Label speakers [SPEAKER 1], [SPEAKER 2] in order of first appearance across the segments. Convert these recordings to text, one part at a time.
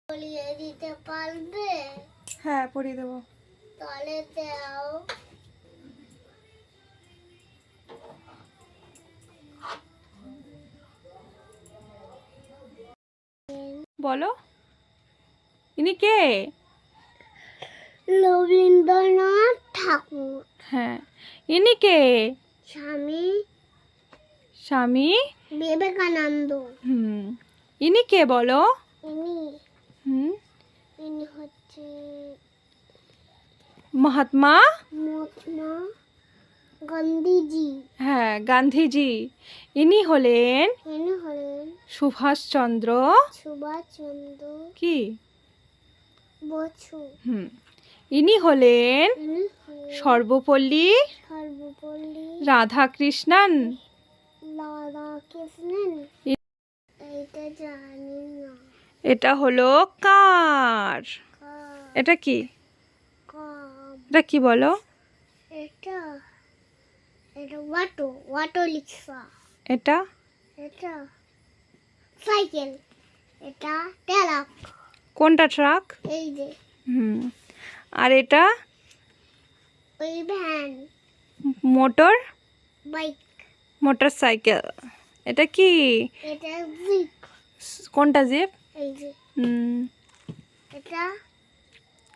[SPEAKER 1] পরিয়ে দিতে পারবে?
[SPEAKER 2] হ্যাঁ, পরিয়ে দেবো।
[SPEAKER 1] তাহলে দাও।
[SPEAKER 2] বলো, ইনি কে?
[SPEAKER 1] রবীন্দ্রনাথ ঠাকুর।
[SPEAKER 2] হ্যাঁ, ইনি কে?
[SPEAKER 1] স্বামী
[SPEAKER 2] স্বামী
[SPEAKER 1] বিবেকানন্দ।
[SPEAKER 2] ইনি কে বলো?
[SPEAKER 1] ইনি
[SPEAKER 2] হুম
[SPEAKER 1] ইনি হচ্ছে
[SPEAKER 2] মহাত্মা
[SPEAKER 1] মহাত্মা গান্ধীজি।
[SPEAKER 2] হ্যাঁ, গান্ধীজি। ইনি হলেন
[SPEAKER 1] ইনি হলেন
[SPEAKER 2] সুভাষচন্দ্র
[SPEAKER 1] সুভাষচন্দ্র
[SPEAKER 2] কি
[SPEAKER 1] বসু।
[SPEAKER 2] ইনি হলেন
[SPEAKER 1] ইনি হলেন
[SPEAKER 2] সর্বপল্লী
[SPEAKER 1] সর্বপল্লী
[SPEAKER 2] রাধাকৃষ্ণন।
[SPEAKER 1] রাধাকৃষ্ণন। এইটা জানি না।
[SPEAKER 2] এটা হলো কার? এটা কি? এটা কি বলো?
[SPEAKER 1] এটা এটা অটো রিক্সা।
[SPEAKER 2] এটা
[SPEAKER 1] এটা সাইকেল। এটা ট্রাক।
[SPEAKER 2] কোনটা ট্রাক?
[SPEAKER 1] এই যে
[SPEAKER 2] আর এটা
[SPEAKER 1] ওই van
[SPEAKER 2] motor
[SPEAKER 1] bike.
[SPEAKER 2] Motor cycle. এটা কি?
[SPEAKER 1] এটা জিপ।
[SPEAKER 2] কোনটা জিপ?
[SPEAKER 1] এই যে এটা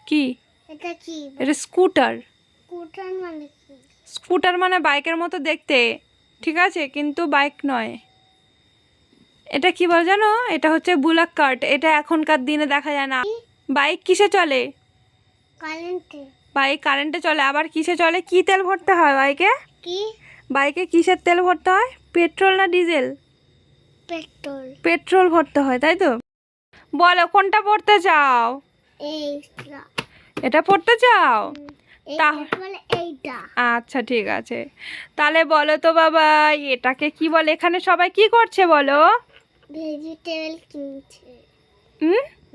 [SPEAKER 2] কি?
[SPEAKER 1] এটা কি?
[SPEAKER 2] এটা স্কুটার।
[SPEAKER 1] স্কুটার মানে কি?
[SPEAKER 2] স্কুটার মানে বাইকের মতো দেখতে, ঠিক আছে, কিন্তু বাইক নয়। এটা কি বল জানো? এটা হচ্ছে বুলাক কার্ট। এটা এখনকার দিনে দেখা যায় না। বাইক কিসে চলে?
[SPEAKER 1] কারেন্টে।
[SPEAKER 2] বাইক কারেন্টে চলে। আবার কিসে চলে? কি তেল ভরতে হয় বাইকে?
[SPEAKER 1] কি?
[SPEAKER 2] বাইকে কিসের তেল ভরতে হয়? পেট্রোল না ডিজেল?
[SPEAKER 1] পেট্রোল।
[SPEAKER 2] পেট্রোল ভরতে হয়, তাই তো? বলো কোনটা পড়তে চাও?
[SPEAKER 1] এইটা।
[SPEAKER 2] এটা পড়তে চাও?
[SPEAKER 1] বলে এইটা।
[SPEAKER 2] আচ্ছা, ঠিক আছে। তাহলে বলো তো বাবা, এটাকে কি বলে? এখানে সবাই কি করছে বলো?
[SPEAKER 1] ভেজিটেবল কিনছে।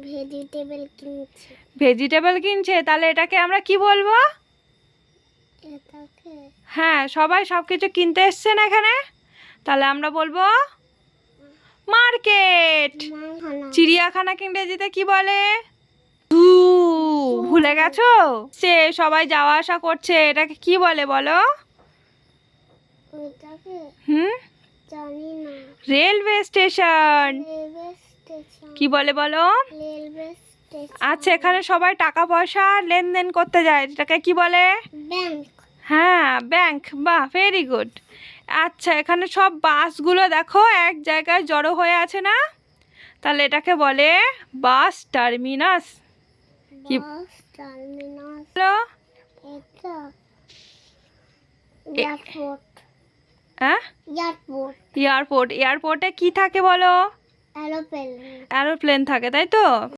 [SPEAKER 1] ভেজিটেবল কিনছে।
[SPEAKER 2] ভেজিটেবল কিনছে। তাহলে এটাকে আমরা কি বলবো?
[SPEAKER 1] এটাকে
[SPEAKER 2] হ্যাঁ, সবাই সব কিছু কিনতে এসছে না এখানে, তাহলে আমরা বলবো মার্কেট। চিড়িয়াখানাকে ইংরেজিতে কি বলে? ভুলে গেছো? সে সবাই যাওয়া আসা করছে, এটাকে কি বলে বলো?
[SPEAKER 1] এটাকে জানি না।
[SPEAKER 2] Railway station.
[SPEAKER 1] Railway station.
[SPEAKER 2] কি বলে বলো?
[SPEAKER 1] Railway station.
[SPEAKER 2] আচ্ছা, এখানে সবাই টাকা পয়সা লেনদেন করতে যায়, এটাকে কি বলে?
[SPEAKER 1] ব্যাংক।
[SPEAKER 2] হ্যাঁ, ব্যাংক। বাহ, ভেরি গুড। আচ্ছা, এখানে সব বাসগুলো দেখো এক জায়গায় জড়ো হয়ে আছে না, তাহলে এটাকে বলে বাস টার্মিনাস। কি
[SPEAKER 1] বাস টার্মিনাস।
[SPEAKER 2] বলো?
[SPEAKER 1] এটা এয়ারপোর্ট।
[SPEAKER 2] হ্যাঁ,
[SPEAKER 1] এয়ারপোর্ট।
[SPEAKER 2] এয়ারপোর্ট। এয়ারপোর্টে কি থাকে বলো?
[SPEAKER 1] এরোপ্লেন।
[SPEAKER 2] এরোপ্লেন থাকে, তাই তো?